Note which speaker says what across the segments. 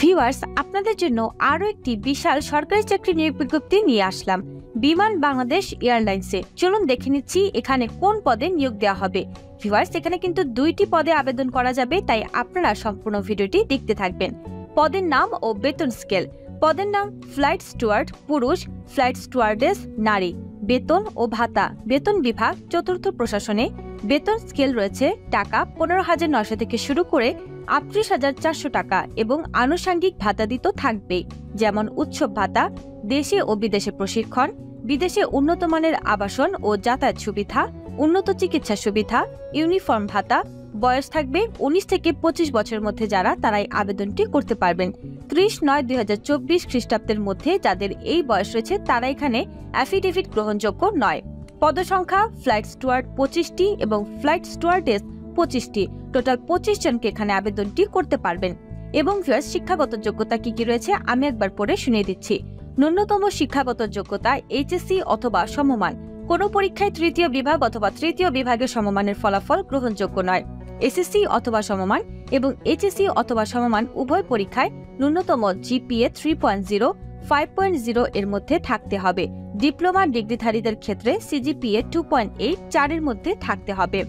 Speaker 1: Viewers, আপনাদের জন্য আরো একটি বিশাল সরকারি চাকরি নিয়োগ বিজ্ঞপ্তি নিয়ে আসলাম বিমান বাংলাদেশ এয়ারলাইন্সে। চলুন দেখে নিচ্ছি এখানে কোন পদে নিয়োগ দেওয়া হবে। ভিউয়ার্স, এখানে কিন্তু 2টি পদে আবেদন করা যাবে, তাই আপনারা সম্পূর্ণ ভিডিওটি দেখতে থাকবেন। পদের নাম ও বেতন স্কেল। পদের নাম ফ্লাইট স্টুয়ার্ড পুরুষ, ফ্লাইট স্টুয়ার্ডেস নারী। বেতন ও ভাতা। বেতন বিভাগ চতুর্থ প্রশাসনে। বেতন স্কেল রয়েছে টাকা 15,900 থেকে শুরু করে 38,400 টাকা এবং আনুষঙ্গিক ভাতা দিত থাকবে, যেমন উৎসব ভাতা, দেশে ও বিদেশে প্রশিক্ষণ, বিদেশে উন্নত মানের আবাসন ও যাতায়াত সুবিধা, উন্নত চিকিৎসা সুবিধা, ইউনিফর্ম ভাতা। বয়স থাকবে 19 থেকে 25 বছরের মধ্যে যারা, তারাই আবেদনটি করতে পারবেন। 30/9/2024 খ্রিস্টাব্দের মধ্যে যাদের এই বয়স রয়েছে তারা এখানে অ্যাফিডেভিট গ্রহণযোগ্য নয়। পদসংখ্যা ফ্লাইট স্টুয়ার্ড 25টি এবং ফ্লাইট স্টুয়ার্ডেস 25টি, টোটাল 25 জনকে এখানে আবেদনটি করতে পারবেন। এবং ভিউয়ার্স, শিক্ষাগত যোগ্যতা কি কি রয়েছে আমি একবার পড়ে শুনিয়ে দিচ্ছি। ন্যূনতম শিক্ষাগত যোগ্যতা এইচএসসি অথবা সমমান। কোনো পরীক্ষায় তৃতীয় বিভাগ অথবা তৃতীয় বিভাগের সমমানের ফলাফল গ্রহণযোগ্য নয়। এসএসসি অথবা সমমান এবং এইচএসসি অথবা সমমান উভয় পরীক্ষায় ন্যূনতম জিপিএ 3.0, 5.0 এর মধ্যে থাকতে হবে। ডিপ্লোমা ডিগ্রিধারীদের ক্ষেত্রে সিজিপিএ 2.8, 4 এর মধ্যে থাকতে হবে।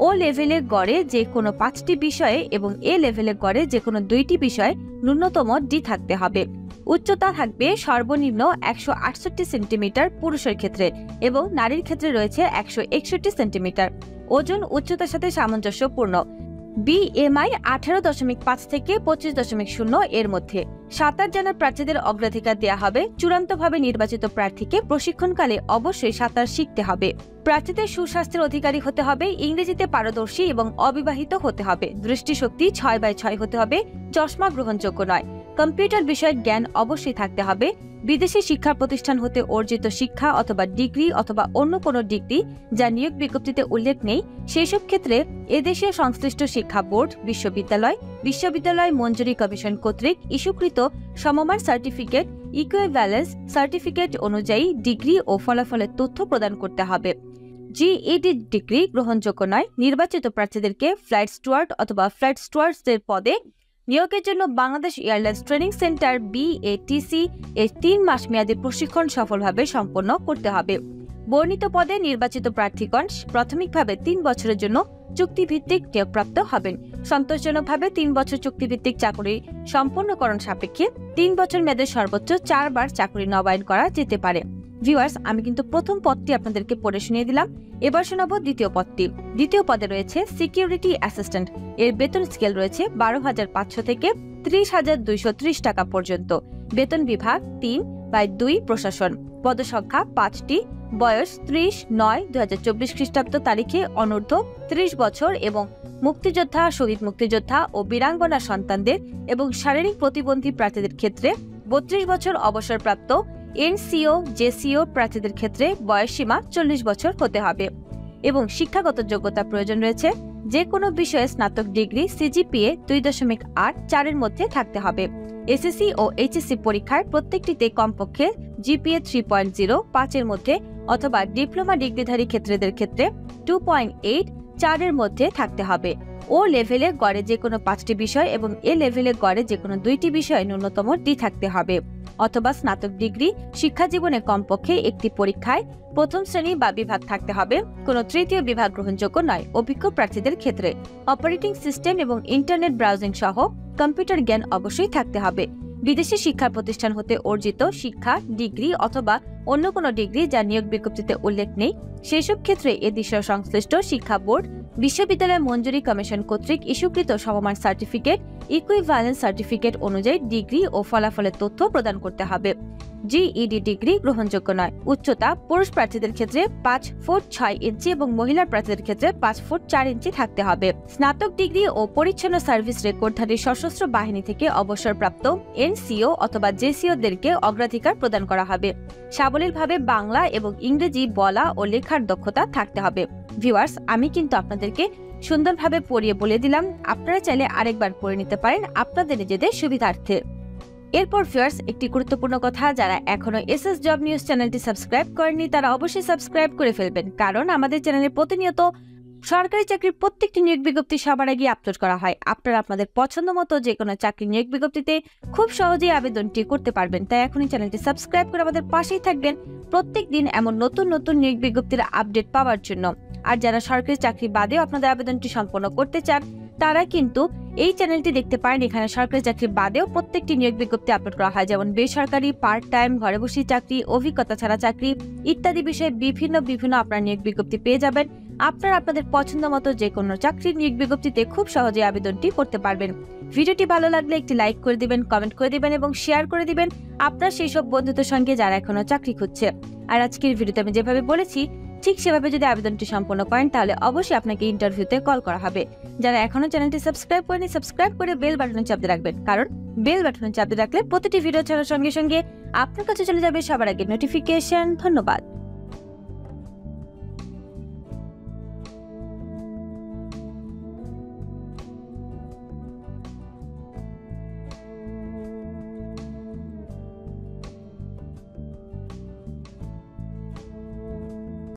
Speaker 1: ও লেভেলে গড়ে যে কোনো 5টি বিষয়ে এবং এ লেভেলে গড়ে যে কোনো 2টি বিষয়ে ন্যূনতম ডি থাকতে হবে। উচ্চতা থাকবে সর্বনিম্ন 168 সেন্টিমিটার পুরুষের ক্ষেত্রে এবং নারীর ক্ষেত্রে রয়েছে 161 সেন্টিমিটার। ওজন উচ্চতার সাথে সামঞ্জস্যপূর্ণ। বিএমআই 18.5 থেকে 25.0 এর মধ্যে। সাঁতার জানা প্রার্থীদের অগ্রাধিকার দেওয়া হবে। চূড়ান্তভাবে নির্বাচিত প্রার্থীকে প্রশিক্ষণকালে অবশ্যই সাঁতার শিখতে হবে। প্রার্থীদের সুস্বাস্থ্যের অধিকারী হতে হবে, ইংরেজিতে পারদর্শী এবং অবিবাহিত হতে হবে। দৃষ্টিশক্তি 6/6 হতে হবে, চশমা গ্রহণযোগ্য নয়। কম্পিউটার বিষয়ক জ্ঞান অবশ্যই থাকতে হবে। বিদেশি শিক্ষা প্রতিষ্ঠান হতে অর্জিত শিক্ষা অথবা ডিগ্রি অথবা অন্য কোনো ডিগ্রি যা নিয়োগ বিজ্ঞপ্তিতে উল্লেখ নেই, সেসব ক্ষেত্রে এদেশীয় সংশ্লিষ্ট শিক্ষা বোর্ড, বিশ্ববিদ্যালয় মঞ্জুরি কমিশন কর্তৃক ইস্যুকৃত সমমান সার্টিফিকেট, ইকুইভ্যালেন্স সার্টিফিকেট অনুযায়ী ডিগ্রি ও ফলাফলের তথ্য প্রদান করতে হবে। জিইডি ডিগ্রি গ্রহণযোগ্য নয়। নির্বাচিত প্রার্থীদেরকে ফ্লাইট স্টুয়ার্ড অথবা ফ্লাইট স্টুয়ার্ডসের পদে নিয়োগের জন্য Bangladesh airlines training centre BRTC এর 3 মাস মেয়াদী প্রশিক্ষণ সফলভাবে সম্পন্ন করতে হবে। বর্ণিত পদে নির্বাচিত প্রার্থীগণ প্রাথমিকভাবে 3 বছরের জন্য চুক্তিভিত্তিক নিয়োগপ্রাপ্ত হবেন। সন্তোষজনকভাবে 3 বছর চুক্তিভিত্তিক চাকরি সম্পন্নকরণ সাপেক্ষে 3 বছর মেয়াদে সর্বোচ্চ 4 বার চাকরি নবায়ন করা যেতে পারে। ভিউয়ার্স, আমি কিন্তু প্রথম পদটি আপনাদেরকে পড়ে শুনিয়ে দিলাম। এবার শোনাবো দ্বিতীয় পদটি। দ্বিতীয় পদে রয়েছে সিকিউরিটি অ্যাসিস্ট্যান্ট। এর বেতন স্কেল রয়েছে 12,500 থেকে 30,230 টাকা পর্যন্ত। বেতন বিভাগ 3/2 প্রশাসন। পদসংখ্যা 5টি। বয়স 30/9/2024 খ্রিস্টাব্দ তারিখে অনূর্ধ্ব 30 বছর এবং মুক্তিযোদ্ধা, শহীদ মুক্তিযোদ্ধা ও বীরাঙ্গনা সন্তানদের এবং শারীরিক প্রতিবন্ধী প্রার্থীদের ক্ষেত্রে 32 বছর অবসরপ্রাপ্ত এনসিও, জেসিও প্রার্থীদের ক্ষেত্রে বয়সসীমা 40 বছর হতে হবে। এবং শিক্ষাগত যোগ্যতা প্রয়োজন রয়েছে যে কোনো বিষয়ে স্নাতক ডিগ্রি, সিজিপিএ 2.8, 4 এর মধ্যে থাকতে হবে। এসএসসি ও এইচএসসি পরীক্ষায় প্রত্যেকটিতে কমপক্ষে জিপিএ 3.0, 5 এর মধ্যে অথবা ডিপ্লোমা ডিগ্রিধারী ক্ষেত্রেদের ক্ষেত্রে 2.8, 4 এর মধ্যে থাকতে হবে। ও লেভেলে গড়ে যে কোনো 5টি বিষয় এবং এ লেভেলে গড়ে যে কোনো 2টি বিষয়ে ন্যূনতম ডি থাকতে হবে। অথবা স্নাতক ডিগ্রি, শিক্ষা জীবনে কমপক্ষে একটি পরীক্ষায় প্রথম শ্রেণী বা বিভাগ থাকতে হবে। কোনো তৃতীয় বিভাগ গ্রহণযোগ্য নয় অভিজ্ঞ প্রার্থীদের ক্ষেত্রে। অপারেটিং সিস্টেম এবং ইন্টারনেট ব্রাউজিং সহ কম্পিউটার জ্ঞান অবশ্যই থাকতে হবে। বিদেশি শিক্ষা প্রতিষ্ঠান হতে অর্জিত শিক্ষা, ডিগ্রি অথবা অন্য কোনো ডিগ্রি যা নিয়োগ বিজ্ঞপ্তিতে উল্লেখ নেই, সেসব ক্ষেত্রে এদেশীয় সংশ্লিষ্ট শিক্ষা বোর্ড, বিশ্ববিদ্যালয় মঞ্জুরি কমিশন কর্তৃক ইস্যুকৃত সমমান সার্টিফিকেট, ইকুইভ্যালেন্স সার্টিফিকেট অনুযায়ী ডিগ্রি ও ফলাফলের তথ্য প্রদান করতে হবে। জিইডি ডিগ্রি গ্রহণযোগ্য নয়। উচ্চতা পুরুষ প্রার্থীদের ক্ষেত্রে 5 ফুট 6 ইঞ্চি এবং মহিলা প্রার্থীদের ক্ষেত্রে 5 ফুট 4 ইঞ্চি থাকতে হবে। স্নাতক ডিগ্রি ও পরিচ্ছন্ন সার্ভিস রেকর্ডধারী সশস্ত্র বাহিনী থেকে অবসরপ্রাপ্ত এনসিও অথবা জেসিওদেরকে অগ্রাধিকার প্রদান করা হবে। সাবলীলভাবে বাংলা এবং ইংরেজি বলা ও লেখার দক্ষতা থাকতে হবে। ভিউয়ার্স, আমি কিন্তু আপনাদেরকে সুন্দরভাবে পড়িয়ে বলে দিলাম। আপনারা চাইলে আরেকবার পড়ে নিতে পারেন আপনাদের নিজেদের সুবিধার্থে। এরপর ভিউয়ার্স, একটি গুরুত্বপূর্ণ কথা, যারা এখনো এসএস জব নিউজ চ্যানেলটি সাবস্ক্রাইব করেননি তারা অবশ্যই সাবস্ক্রাইব করে ফেলবেন, কারণ আমাদের চ্যানেলে প্রতিনিয়ত সরকারি চাকরির প্রত্যেকটি নিয়োগ বিজ্ঞপ্তি সবার আগে আপলোড করা হয়। আপনারা আপনাদের পছন্দ মতো যে কোনো চাকরি নিয়োগ বিজ্ঞপ্তিতে খুব সহজেই আবেদনটি করতে পারবেন। তাই এখনই চ্যানেলটি সাবস্ক্রাইব করে আমাদের পাশেই থাকবেন প্রত্যেক দিন এমন নতুন নতুন নিয়োগ বিজ্ঞপ্তির আপডেট পাওয়ার জন্য। আর যারা সরকারি চাকরি বাদেও আপনাদের আবেদনটি সম্পন্ন করতে চান তারা কিন্তু এই চ্যানেলটি দেখতে পারেন। এখানে সরকারি চাকরি বাদেও প্রত্যেকটি নিয়োগ বিজ্ঞপ্তি আপলোড করা হয়, যেমন বেসরকারি, পার্ট টাইম, ঘরে বসে চাকরি, অভিজ্ঞতা ছাড়া চাকরি ইত্যাদি বিষয়ে বিভিন্ন আপনার নিয়োগ বিজ্ঞপ্তি পেয়ে যাবেন। আপনারা আপনাদের পছন্দ মতো যে কোনো চাকরির নিয়োগ বিজ্ঞপ্তিতে খুব সহজে আবেদনটি করতে পারবেন। ভিডিওটি ভালো লাগলে একটি লাইক করে দিবেন, কমেন্ট করে দিবেন এবং শেয়ার করে দিবেন আপনার সেই সব বন্ধুদের সঙ্গে যারা এখনো চাকরি খুঁজছে। আর আজকের ভিডিওতে আমি যেভাবে বলেছি ঠিক সেভাবে যদি আবেদনটি সম্পন্ন করেন তাহলে অবশ্যই আপনাকে ইন্টারভিউতে কল করা হবে। যারা এখনো চ্যানেলটি সাবস্ক্রাইব করেনি সাবস্ক্রাইব করে বেল বাটনে চাপতে রাখবেন, কারণ বেল বাটনে চাপতে রাখলে প্রতিটি ভিডিও ছাড়ার সঙ্গে সঙ্গে আপনার কাছে চলে যাবে সবার আগে নোটিফিকেশন। ধন্যবাদ।